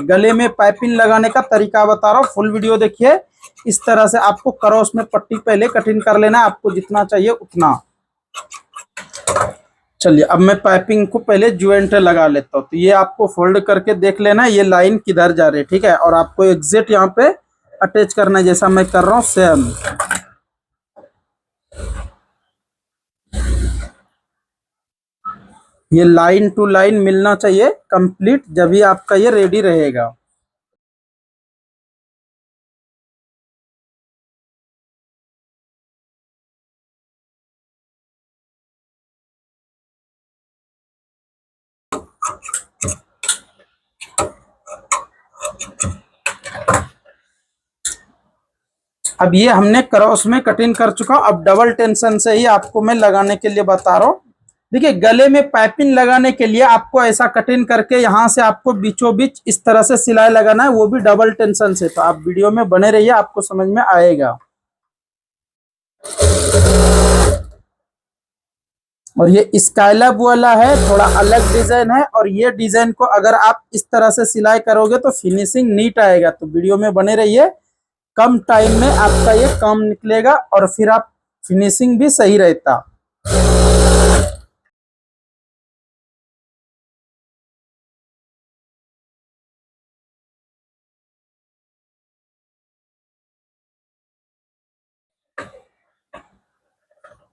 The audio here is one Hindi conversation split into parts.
गले में पाइपिंग लगाने का तरीका बता रहा हूँ, फुल वीडियो देखिए। इस तरह से आपको क्रॉस में पट्टी पहले कटिंग कर लेना है, आपको जितना चाहिए उतना। चलिए अब मैं पाइपिंग को पहले ज्वाइंट लगा लेता हूँ। तो ये आपको फोल्ड करके देख लेना है ये लाइन किधर जा रही है, ठीक है। और आपको एग्जैक्ट यहाँ पे अटैच करना है जैसा मैं कर रहा हूँ सेम। ये लाइन टू लाइन मिलना चाहिए कंप्लीट, जब भी आपका ये रेडी रहेगा। अब ये हमने क्रॉस में कटिंग कर चुका हूं। अब डबल टेंशन से ही आपको मैं लगाने के लिए बता रहा हूँ। देखिए गले में पाइपिंग लगाने के लिए आपको ऐसा कटिंग करके यहाँ से आपको बीचों बीच इस तरह से सिलाई लगाना है, वो भी डबल टेंशन से। तो आप वीडियो में बने रहिए, आपको समझ में आएगा। और ये स्काईलैब वाला है, थोड़ा अलग डिजाइन है। और ये डिजाइन को अगर आप इस तरह से सिलाई करोगे तो फिनिशिंग नीट आएगा। तो वीडियो में बने रहिए, कम टाइम में आपका ये काम निकलेगा और फिर आप फिनिशिंग भी सही रहता।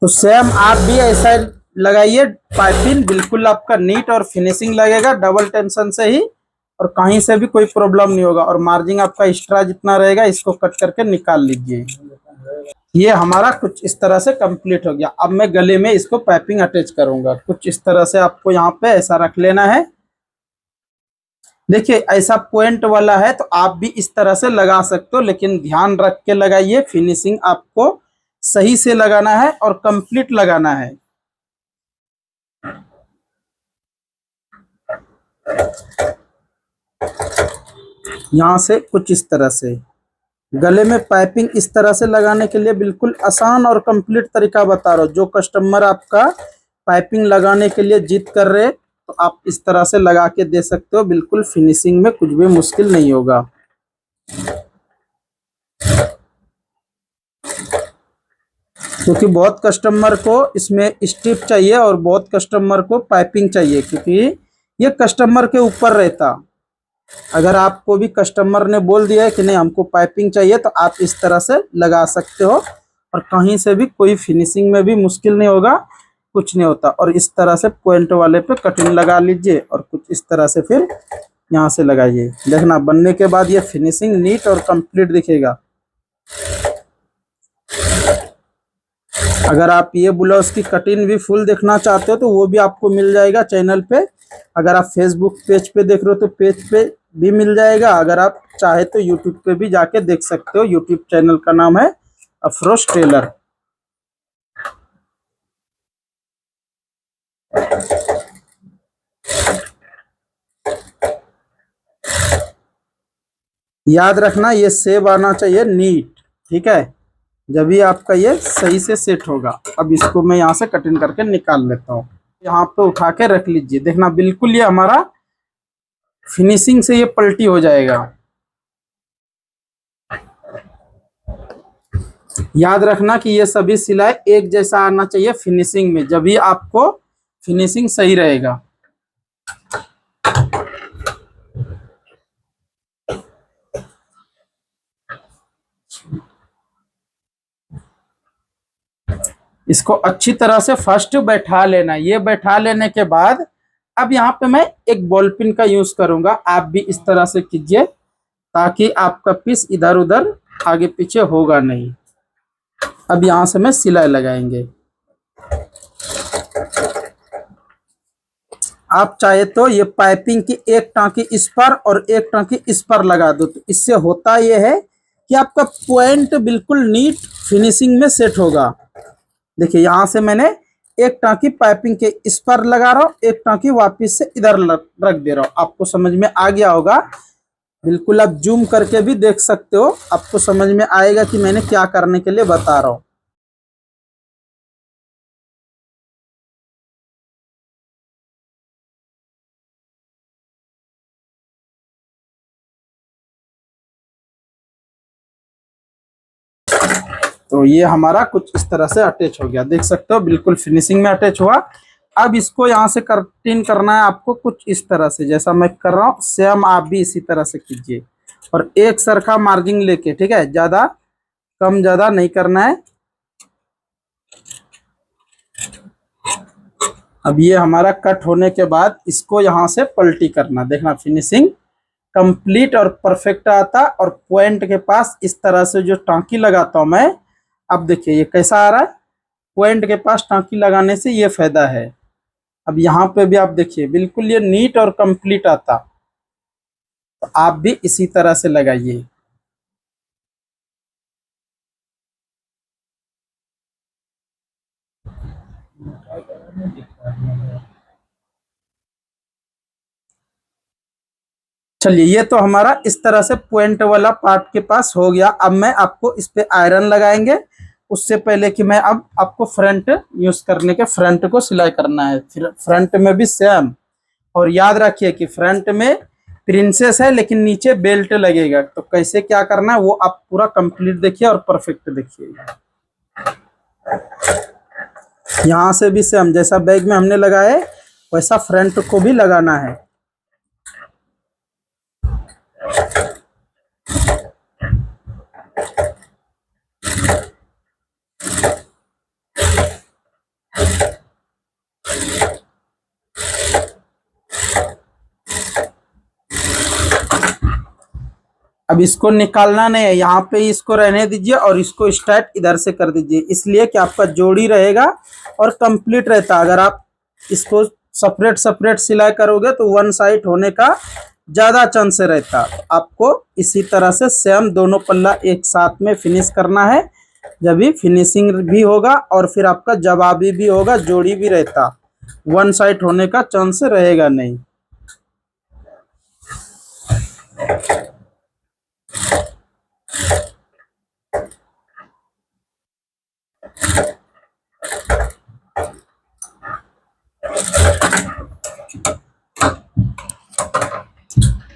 तो सेम आप भी ऐसा लगाइए पाइपिंग, बिल्कुल आपका नीट और फिनिशिंग लगेगा डबल टेंशन से ही। और कहीं से भी कोई प्रॉब्लम नहीं होगा। और मार्जिन आपका एक्स्ट्रा जितना रहेगा इसको कट करके निकाल लीजिए। ये हमारा कुछ इस तरह से कंप्लीट हो गया। अब मैं गले में इसको पाइपिंग अटैच करूंगा। कुछ इस तरह से आपको यहाँ पे ऐसा रख लेना है। देखिए ऐसा पॉइंट वाला है तो आप भी इस तरह से लगा सकते हो, लेकिन ध्यान रख के लगाइए। फिनिशिंग आपको सही से लगाना है और कंप्लीट लगाना है। यहाँ से कुछ इस तरह से गले में पाइपिंग इस तरह से लगाने के लिए बिल्कुल आसान और कंप्लीट तरीका बता रहा हूँ। जो कस्टमर आपका पाइपिंग लगाने के लिए जिद कर रहे तो आप इस तरह से लगा के दे सकते हो, बिल्कुल फिनिशिंग में कुछ भी मुश्किल नहीं होगा। क्योंकि बहुत कस्टमर को इसमें स्टिप चाहिए और बहुत कस्टमर को पाइपिंग चाहिए, क्योंकि ये कस्टमर के ऊपर रहता। अगर आपको भी कस्टमर ने बोल दिया है कि नहीं हमको पाइपिंग चाहिए तो आप इस तरह से लगा सकते हो और कहीं से भी कोई फिनिशिंग में भी मुश्किल नहीं होगा, कुछ नहीं होता। और इस तरह से पॉइंट वाले पे कटिंग लगा लीजिए और कुछ इस तरह से फिर यहाँ से लगाइए। देखना बनने के बाद ये फिनिशिंग नीट और कंप्लीट दिखेगा। अगर आप ये ब्लाउज की कटिंग भी फुल देखना चाहते हो तो वो भी आपको मिल जाएगा चैनल पे। अगर आप फेसबुक पेज पे देख रहे हो तो पेज पे भी मिल जाएगा। अगर आप चाहे तो यूट्यूब पे भी जाके देख सकते हो। यूट्यूब चैनल का नाम है अफरोज टेलर। याद रखना ये सेब आना चाहिए नीट, ठीक है, जब भी आपका ये सही से सेट होगा। अब इसको मैं यहाँ से कटिंग करके निकाल लेता हूँ। यहाँ पे उठा के रख लीजिए। देखना बिल्कुल ये हमारा फिनिशिंग से ये पलटी हो जाएगा। याद रखना कि ये सभी सिलाई एक जैसा आना चाहिए फिनिशिंग में, जब भी आपको फिनिशिंग सही रहेगा। इसको अच्छी तरह से फर्स्ट बैठा लेना। ये बैठा लेने के बाद अब यहाँ पे मैं एक बॉल पिन का यूज करूंगा। आप भी इस तरह से कीजिए ताकि आपका पीस इधर उधर आगे पीछे होगा नहीं। अब यहाँ से मैं सिलाई लगाएंगे। आप चाहे तो ये पाइपिंग की एक टाँकी इस पर और एक टाँकी इस पर लगा दो। तो इससे होता ये है कि आपका पॉइंट बिल्कुल नीट फिनिशिंग में सेट होगा। देखिए यहाँ से मैंने एक टाँकी पाइपिंग के इस पर लगा रहा हूँ, एक टाँकी वापिस से इधर रख दे रहा हूँ। आपको समझ में आ गया होगा। बिल्कुल आप जूम करके भी देख सकते हो, आपको समझ में आएगा कि मैंने क्या करने के लिए बता रहा हूँ। तो ये हमारा कुछ इस तरह से अटैच हो गया, देख सकते हो बिल्कुल फिनिशिंग में अटैच हुआ। अब इसको यहाँ से कटिंग करना है आपको कुछ इस तरह से, जैसा मैं कर रहा हूँ सेम आप भी इसी तरह से कीजिए, और एक सरखा मार्जिन लेके, ठीक है, ज्यादा कम ज्यादा नहीं करना है। अब ये हमारा कट होने के बाद इसको यहाँ से पलटी करना, देखना फिनिशिंग कंप्लीट और परफेक्ट आता। और पॉइंट के पास इस तरह से जो टांकी लगाता हूं मैं, अब देखिए ये कैसा आ रहा है, पॉइंट के पास टांकी लगाने से ये फायदा है। अब यहाँ पे भी आप देखिए बिल्कुल ये नीट और कंप्लीट आता, तो आप भी इसी तरह से लगाइए। चलिए ये तो हमारा इस तरह से पॉइंट वाला पार्ट के पास हो गया। अब मैं आपको इस पे आयरन लगाएंगे, उससे पहले कि मैं अब आपको फ्रंट यूज करने के फ्रंट को सिलाई करना है। फिर फ्रंट में भी सेम, और याद रखिए कि फ्रंट में प्रिंसेस है लेकिन नीचे बेल्ट लगेगा, तो कैसे क्या करना है वो आप पूरा कंप्लीट देखिए और परफेक्ट देखिए। यहाँ से भी सेम जैसा बैग में हमने लगाए वैसा फ्रंट को भी लगाना है। अब इसको निकालना नहीं है, यहाँ पे इसको रहने दीजिए और इसको स्टार्ट इधर से कर दीजिए, इसलिए कि आपका जोड़ी रहेगा और कंप्लीट रहता। अगर आप इसको सेपरेट सेपरेट सिलाई करोगे तो वन साइड होने का ज्यादा चांस रहता। आपको इसी तरह से सेम दोनों पल्ला एक साथ में फिनिश करना है, जब भी फिनिशिंग भी होगा और फिर आपका जवाबी भी होगा, जोड़ी भी रहता, वन साइड होने का चांस रहेगा नहीं।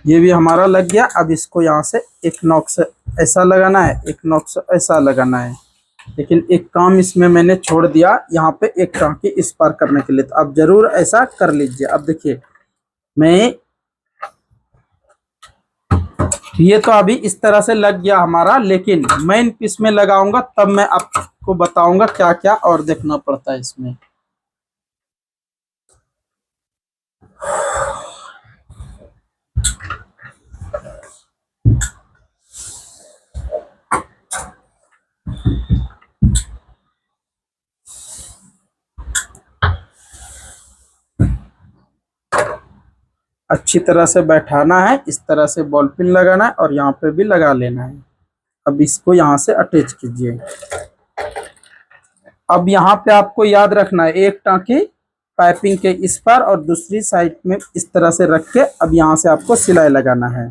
ये भी हमारा लग गया। अब इसको यहाँ से एक नॉक से ऐसा लगाना है, एक नॉक से ऐसा लगाना है, लेकिन एक काम इसमें मैंने छोड़ दिया, यहाँ पे एक टांकी इस पार करने के लिए, तो आप जरूर ऐसा कर लीजिए। अब देखिए मैं ये तो अभी इस तरह से लग गया हमारा, लेकिन मेन पीस में लगाऊंगा तब मैं आपको बताऊंगा क्या क्या और देखना पड़ता है इसमें। अच्छी तरह से बैठाना है, इस तरह से बॉल पिन लगाना है और यहाँ पे भी लगा लेना है। अब इसको यहाँ से अटैच कीजिए। अब यहाँ पे आपको याद रखना है एक टांकी पाइपिंग के इस पर और दूसरी साइड में इस तरह से रख के अब यहाँ से आपको सिलाई लगाना है।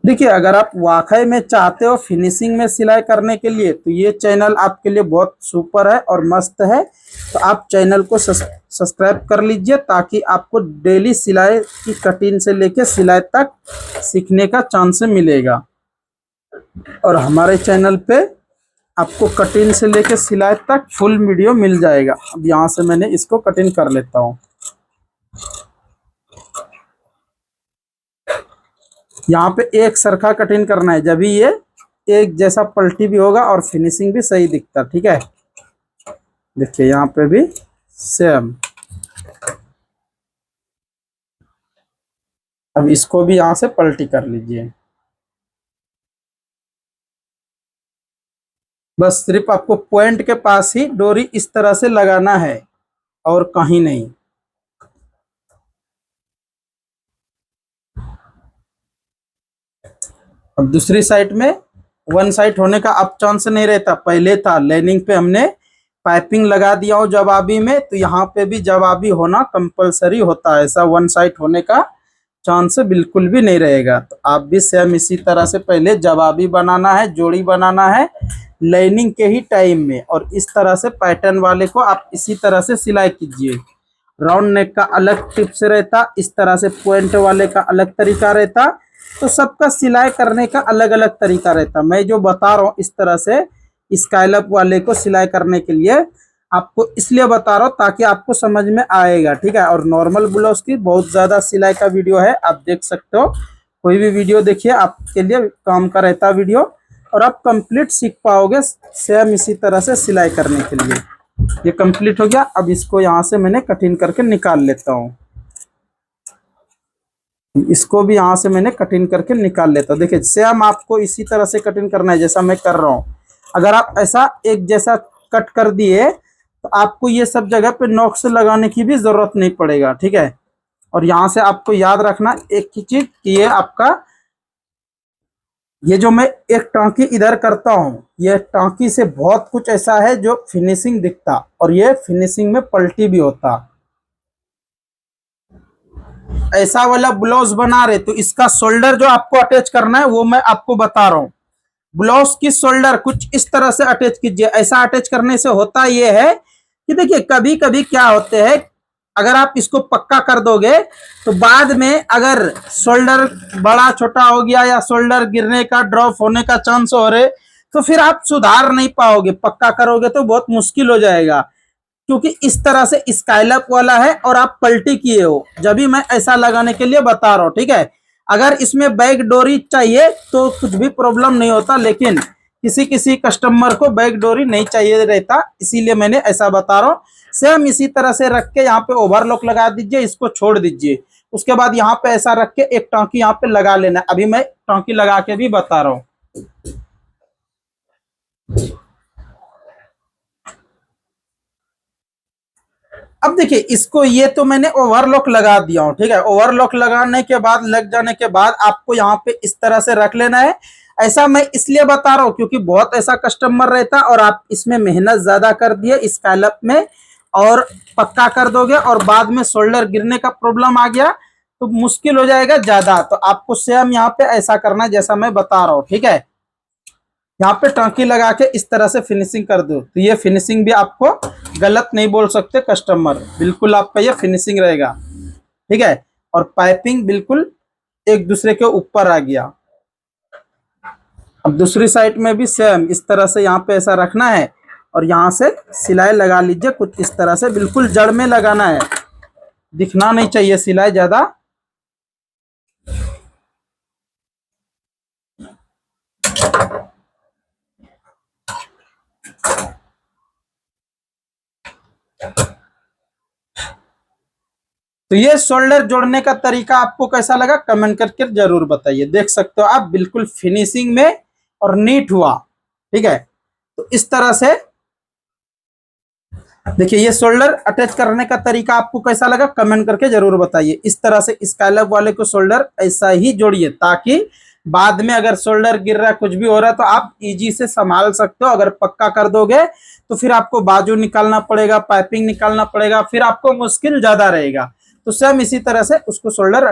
देखिए अगर आप वाकई में चाहते हो फिनिशिंग में सिलाई करने के लिए तो ये चैनल आपके लिए बहुत सुपर है और मस्त है, तो आप चैनल को सब्सक्राइब कर लीजिए ताकि आपको डेली सिलाई की कटिंग से लेके सिलाई तक सीखने का चांस मिलेगा। और हमारे चैनल पे आपको कटिंग से लेके सिलाई तक फुल वीडियो मिल जाएगा। अब यहाँ से मैंने इसको कटिंग कर लेता हूँ। यहाँ पे एक सरखा कटिंग करना है, जब भी ये एक जैसा पलटी भी होगा और फिनिशिंग भी सही दिखता। ठीक है, देखिए यहाँ पे भी सेम। अब इसको भी यहाँ से पलटी कर लीजिए। बस सिर्फ आपको पॉइंट के पास ही डोरी इस तरह से लगाना है और कहीं नहीं। अब दूसरी साइड में वन साइड होने का अब चांस नहीं रहता, पहले था लाइनिंग पे हमने पाइपिंग लगा दिया हो जवाबी में, तो यहाँ पे भी जवाबी होना कंपलसरी होता है, ऐसा वन साइड होने का चांस बिल्कुल भी नहीं रहेगा। तो आप भी सेम इसी तरह से पहले जवाबी बनाना है, जोड़ी बनाना है लाइनिंग के ही टाइम में, और इस तरह से पैटर्न वाले को आप इसी तरह से सिलाई कीजिए। राउंड नेक का अलग टिप्स रहता, इस तरह से पॉइंट वाले का अलग तरीका रहता, तो सबका सिलाई करने का अलग अलग तरीका रहता है। मैं जो बता रहा हूँ इस तरह से स्काइलप वाले को सिलाई करने के लिए आपको इसलिए बता रहा हूँ ताकि आपको समझ में आएगा, ठीक है। और नॉर्मल ब्लाउज की बहुत ज्यादा सिलाई का वीडियो है, आप देख सकते हो, कोई भी वीडियो देखिए, आपके लिए काम का रहता है वीडियो, और आप कंप्लीट सीख पाओगे सेम इसी तरह से सिलाई करने के लिए। ये कंप्लीट हो गया। अब इसको यहाँ से मैंने कटिंग करके निकाल लेता हूँ, इसको भी यहाँ से मैंने कटिंग करके निकाल लेता हूँ। देखिए सेम आपको इसी तरह से कटिंग करना है जैसा मैं कर रहा हूँ। अगर आप ऐसा एक जैसा कट कर दिए तो आपको ये सब जगह पे नॉक्स लगाने की भी जरूरत नहीं पड़ेगा, ठीक है। और यहाँ से आपको याद रखना एक ही चीज कि ये आपका, ये जो मैं एक टांकी इधर करता हूँ, ये टांकी से बहुत कुछ ऐसा है जो फिनिशिंग दिखता, और ये फिनिशिंग में पलटी भी होता। ऐसा वाला ब्लाउज बना रहे तो इसका शोल्डर जो आपको अटैच करना है वो मैं आपको बता रहा हूँ। ब्लाउज की शोल्डर कुछ इस तरह से अटैच कीजिए। ऐसा अटैच करने से होता ये है कि देखिए कभी कभी क्या होते हैं, अगर आप इसको पक्का कर दोगे तो बाद में अगर शोल्डर बड़ा छोटा हो गया या शोल्डर गिरने का, ड्रॉप होने का चांस हो रहे, तो फिर आप सुधार नहीं पाओगे। पक्का करोगे तो बहुत मुश्किल हो जाएगा, क्योंकि इस तरह से स्काइलप वाला है और आप पलटी किए हो। जब भी मैं ऐसा लगाने के लिए बता रहा हूँ, ठीक है। अगर इसमें बैक डोरी चाहिए तो कुछ भी प्रॉब्लम नहीं होता, लेकिन किसी किसी कस्टमर को बैक डोरी नहीं चाहिए रहता, इसीलिए मैंने ऐसा बता रहा हूँ। सेम इसी तरह से रख के यहाँ पे ओवरलॉक लगा दीजिए, इसको छोड़ दीजिए। उसके बाद यहाँ पे ऐसा रख के एक टांकी यहाँ पे लगा लेना। अभी मैं टांकी लगा के भी बता रहा हूँ। अब देखिए इसको, ये तो मैंने ओवरलॉक लगा दिया हूँ, ठीक है। ओवरलॉक लगाने के बाद, लग जाने के बाद आपको यहाँ पे इस तरह से रख लेना है। ऐसा मैं इसलिए बता रहा हूँ क्योंकि बहुत ऐसा कस्टमर रहता और आप इसमें मेहनत ज्यादा कर दिए स्काइलप में और पक्का कर दोगे और बाद में शोल्डर गिरने का प्रॉब्लम आ गया तो मुश्किल हो जाएगा ज्यादा। तो आपको सेम यहाँ पे ऐसा करना है जैसा मैं बता रहा हूँ, ठीक है। यहाँ पे टांकी लगा के इस तरह से फिनिशिंग कर दो, तो ये फिनिशिंग भी आपको गलत नहीं बोल सकते कस्टमर, बिल्कुल आपका ये फिनिशिंग रहेगा, ठीक है। और पाइपिंग बिल्कुल एक दूसरे के ऊपर आ गया। अब दूसरी साइड में भी सेम इस तरह से यहाँ पे ऐसा रखना है और यहाँ से सिलाई लगा लीजिए कुछ इस तरह से, बिल्कुल जड़ में लगाना है, दिखना नहीं चाहिए सिलाई ज्यादा। तो ये शोल्डर जोड़ने का तरीका आपको कैसा लगा कमेंट करके जरूर बताइए। देख सकते हो आप बिल्कुल फिनिशिंग में और नीट हुआ, ठीक है। तो इस तरह से देखिए ये शोल्डर अटैच करने का तरीका आपको कैसा लगा कमेंट करके जरूर बताइए। इस तरह से स्काइलप वाले को शोल्डर ऐसा ही जोड़िए ताकि बाद में अगर शोल्डर गिर रहा है कुछ भी हो रहा है तो आप इजी से संभाल सकते हो। अगर पक्का कर दोगे तो फिर आपको बाजू निकालना पड़ेगा, पाइपिंग निकालना पड़ेगा, फिर आपको मुश्किल ज्यादा रहेगा। तो सेम इसी तरह से उसको शोल्डर